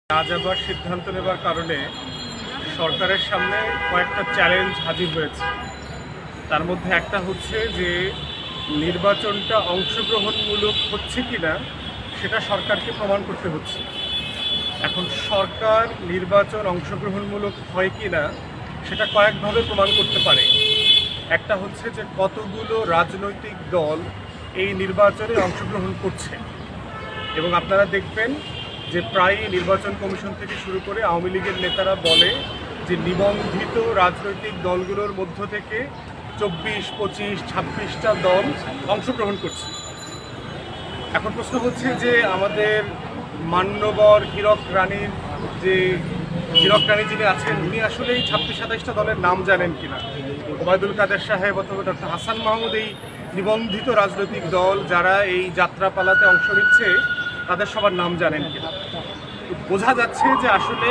না যাবার সিদ্ধান্ত নেবার কারণে সরকারের সামনে কয়েকটা চ্যালেঞ্জ হাজির হয়েছে। তার মধ্যে একটা হচ্ছে যে নির্বাচনটা অংশগ্রহণমূলক হচ্ছে কিনা সেটা সরকারকে প্রমাণ করতে হচ্ছে। এখন সরকার নির্বাচন অংশগ্রহণমূলক হয় কিনা সেটা কয়েকভাবে প্রমাণ করতে পারে। একটা হচ্ছে যে কতগুলো রাজনৈতিক দল এই নির্বাচনে অংশগ্রহণ করছে, এবং আপনারা দেখবেন যে প্রায় নির্বাচন কমিশন থেকে শুরু করে আওয়ামী লীগের নেতারা বলে যে নিবন্ধিত রাজনৈতিক দলগুলোর মধ্য থেকে 24, 25, 26টা দল অংশগ্রহণ করছে। এখন প্রশ্ন হচ্ছে যে আমাদের মান্যবর হীরক রানী যিনি আছেন উনি আসলে এই 26-27টা দলের নাম জানেন কিনা, ওবায়দুল কাদের সাহেব অথবা ডক্টর হাসান মাহমুদ এই নিবন্ধিত রাজনৈতিক দল যারা এই যাত্রাপালাতে অংশ নিচ্ছে তাদের সবার নাম জানেন কিনা। বোঝা যাচ্ছে যে আসলে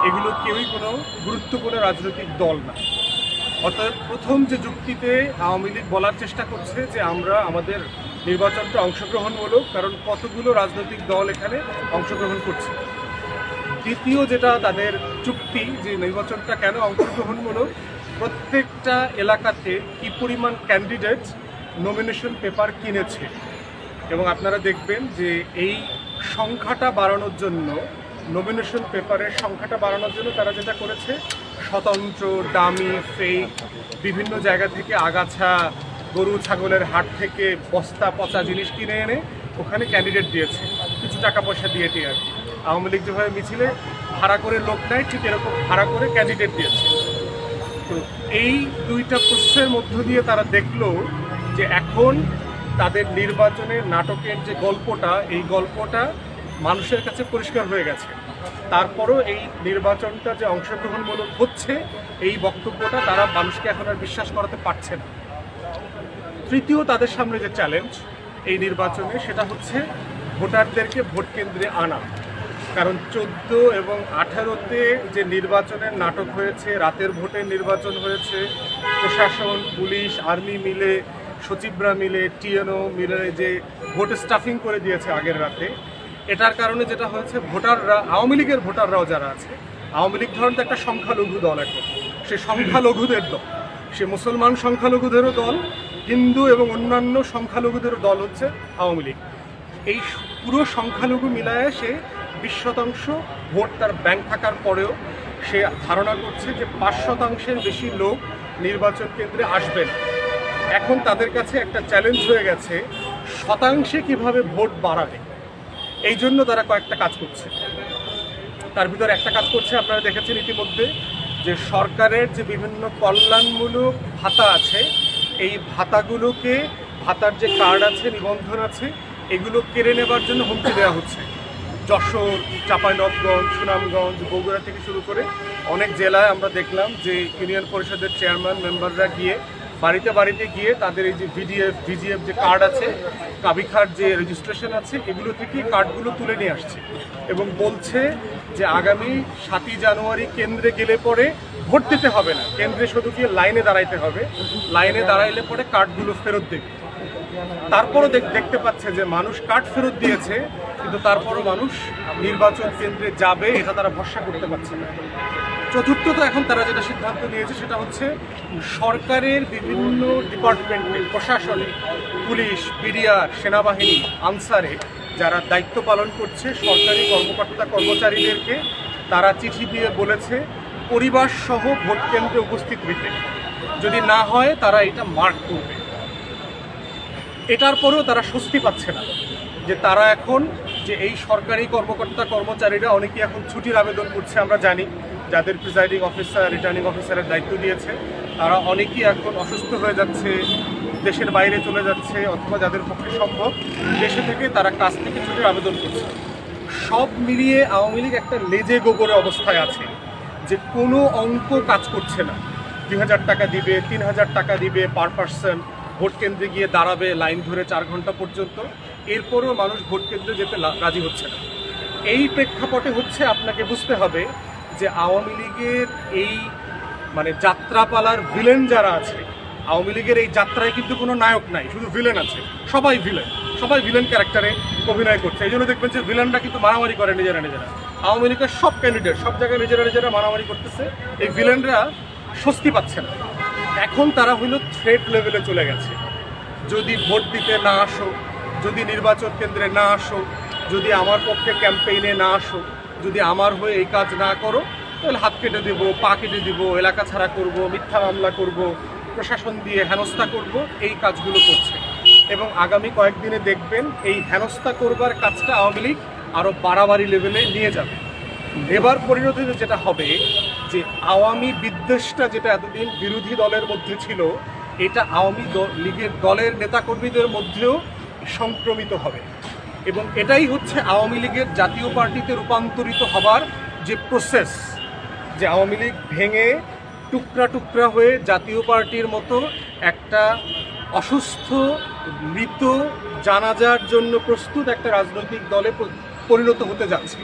এগুলো কেউই কোনো গুরুত্বপূর্ণ রাজনৈতিক দল না। অতএব প্রথম যে যুক্তিতে আওয়ামী লীগ বলার চেষ্টা করছে যে আমরা আমাদের নির্বাচনটা অংশগ্রহণমূলক, কারণ কতগুলো রাজনৈতিক দল এখানে অংশগ্রহণ করছে। দ্বিতীয় যেটা তাদের যুক্তি যে নির্বাচনটা কেন অংশগ্রহণমূলক, প্রত্যেকটা এলাকাতে কি পরিমাণ ক্যান্ডিডেট নমিনেশন পেপার কিনেছে, এবং আপনারা দেখবেন যে এই সংখ্যাটা বাড়ানোর জন্য, নমিনেশন পেপারের সংখ্যাটা বাড়ানোর জন্য তারা যেটা করেছে স্বতন্ত্র ডামি ফেক বিভিন্ন জায়গা থেকে আগাছা গরু ছাগলের হাট থেকে বস্তা পচা জিনিস কিনে এনে ওখানে ক্যান্ডিডেট দিয়েছে কিছু টাকা পয়সা দিয়ে আর কি। আওয়ামী লীগ যেভাবে মিছিলে ভাড়া করে লোক নেয় ঠিক এরকম ভাড়া করে ক্যান্ডিডেট দিয়েছে। তো এই দুইটা প্রসেসের মধ্য দিয়ে তারা দেখলো যে এখন তাদের নির্বাচনের নাটকের যে গল্পটা, এই গল্পটা মানুষের কাছে পরিষ্কার হয়ে গেছে। তারপরও এই নির্বাচনটা যে অংশগ্রহণমূলক হচ্ছে এই বক্তব্যটা তারা মানুষকে এখন আর বিশ্বাস করাতে পারছে না। তৃতীয় তাদের সামনে যে চ্যালেঞ্জ এই নির্বাচনে সেটা হচ্ছে ভোটারদেরকে ভোট কেন্দ্রে আনা। কারণ 14 এবং 18তে যে নির্বাচনের নাটক হয়েছে, রাতের ভোটের নির্বাচন হয়েছে, প্রশাসন পুলিশ আর্মি মিলে সচিবরা মিলে টিএনও মিলে যে ভোট স্টাফিং করে দিয়েছে আগের রাতে, এটার কারণে যেটা হয়েছে ভোটাররা, আওয়ামী লীগের ভোটাররাও যারা আছে, আওয়ামী লীগ ধরুন একটা সংখ্যালঘু দল, এখন সে সংখ্যালঘুদের দল, সে মুসলমান সংখ্যালঘুদেরও দল, হিন্দু এবং অন্যান্য সংখ্যালঘুদেরও দল হচ্ছে আওয়ামী লীগ। এই পুরো সংখ্যালঘু মিলায়ে সে 20% ভোট তার ব্যাংক থাকার পরেও সে ধারণা করছে যে 5%-এর বেশি লোক নির্বাচন কেন্দ্রে আসবেন। এখন তাদের কাছে একটা চ্যালেঞ্জ হয়ে গেছে শতাংশে কিভাবে ভোট বাড়াবে। এই জন্য তারা কয়েকটা কাজ করছে। তার ভিতরে একটা কাজ করছে, আপনারা দেখেছেন ইতিমধ্যে যে সরকারের যে বিভিন্ন কল্যাণমূলক ভাতা আছে, এই ভাতাগুলোকে, ভাতার যে কার্ড আছে, নিবন্ধন আছে, এগুলো কেড়ে নেবার জন্য হুমকি দেওয়া হচ্ছে। যশোর, চাঁপাইনবাবগঞ্জ, সুনামগঞ্জ, বগুড়া থেকে শুরু করে অনেক জেলায় আমরা দেখলাম যে ইউনিয়ন পরিষদের চেয়ারম্যান মেম্বাররা গিয়ে বাড়িতে বাড়িতে গিয়ে তাদের এই যে ভিজিএফ যে কার্ড আছে, কাবিখার যে রেজিস্ট্রেশন আছে, এগুলো থেকে কার্ডগুলো তুলে নিয়ে আসছে এবং বলছে যে আগামী 7ই জানুয়ারি কেন্দ্রে গেলে পরে ভোট দিতে হবে না, কেন্দ্রে শুধু গিয়ে লাইনে দাঁড়াইতে হবে, লাইনে দাঁড়াইলে পরে কার্ডগুলো ফেরত দেবে। তারপরও দেখতে পাচ্ছে যে মানুষ কার্ড ফেরত দিয়েছে, কিন্তু তারপরও মানুষ নির্বাচন কেন্দ্রে যাবে এটা তারা ভরসা করতে পারছে না। চতুর্থত এখন তারা যেটা সিদ্ধান্ত নিয়েছে সেটা হচ্ছে সরকারের বিভিন্ন ডিপার্টমেন্টে, প্রশাসনে, পুলিশ, বিডিআর, সেনাবাহিনী, আনসারে যারা দায়িত্ব পালন করছে সরকারি কর্মকর্তা কর্মচারীদেরকে তারা চিঠি দিয়ে বলেছে পরিবার সহ ভোট কেন্দ্রে উপস্থিত হইতে, যদি না হয় তারা এটা মার্ক করবে। এটার পরেও তারা স্বস্তি পাচ্ছে না যে তারা এখন যে এই সরকারি কর্মকর্তা কর্মচারীরা অনেকেই এখন ছুটির আবেদন করছে। আমরা জানি যাদের প্রিজাইডিং অফিসার, রিটার্নিং অফিসারের দায়িত্ব দিয়েছে তারা অনেকেই এখন অসুস্থ হয়ে যাচ্ছে, দেশের বাইরে চলে যাচ্ছে, অথবা যাদের পক্ষে সম্ভব দেশে থেকে তারা কাজ থেকে ছুটির আবেদন করছে। সব মিলিয়ে আওয়ামী লীগ একটা লেজে গোবরে অবস্থায় আছে যে কোনো অঙ্ক কাজ করছে না। 2000 টাকা দিবে, 3000 টাকা দিবে পার পার্সন, ভোট কেন্দ্রে গিয়ে দাঁড়াবে লাইন ধরে 4 ঘন্টা পর্যন্ত, এরপরও মানুষ ভোট কেন্দ্রে যেতে রাজি হচ্ছে না। এই প্রেক্ষাপটে হচ্ছে আপনাকে বুঝতে হবে যে আওয়ামী লীগের এই যাত্রাপালার ভিলেন যারা আছে, আওয়ামী লীগের এই যাত্রায় কিন্তু কোনো নায়ক নাই, শুধু ভিলেন আছে, সবাই ভিলেন ক্যারেক্টারে অভিনয় করছে। এই জন্য দেখবেন যে ভিলেনরা কিন্তু মারামারি করে নিজেরা নিজেরা, আওয়ামী লীগের সব ক্যান্ডিডেট সব জায়গায় নিজেরা নিজেরা মারামারি করতেছে, এই ভিলেনরা স্বস্তি পাচ্ছে না। এখন তারা হইল থ্রেট লেভেলে চলে গেছে। যদি ভোট দিতে না আসো, যদি নির্বাচন কেন্দ্রে না আসো, যদি আমার পক্ষে ক্যাম্পেইনে না আসো, যদি আমার হয়ে এই কাজ না করো, তাহলে হাত কেটে দেব, পা কেটে দিব, এলাকা ছাড়া করব, মিথ্যা মামলা করব, প্রশাসন দিয়ে হেনস্থা করব, এই কাজগুলো করছে। এবং আগামী কয়েকদিনে দেখবেন এই হেনস্থা করবার কাজটা আওয়ামী লীগ আরও বাড়াবাড়ি লেভেলে নিয়ে যাবে। এবার পরিণতিতে যেটা হবে যে আওয়ামী বিদ্বেষটা যেটা এতদিন বিরোধী দলের মধ্যে ছিল, এটা আওয়ামী লীগের দলের নেতাকর্মীদের মধ্যেও সংক্রমিত হবে। এবং এটাই হচ্ছে আওয়ামী লীগের জাতীয় পার্টিতে রূপান্তরিত হবার যে প্রসেস, যে আওয়ামী লীগ ভেঙে টুকরা টুকরা হয়ে জাতীয় পার্টির মতো একটা অসুস্থ, মৃত, জানাজার জন্য প্রস্তুত একটা রাজনৈতিক দলে পরিণত হতে যাচ্ছে।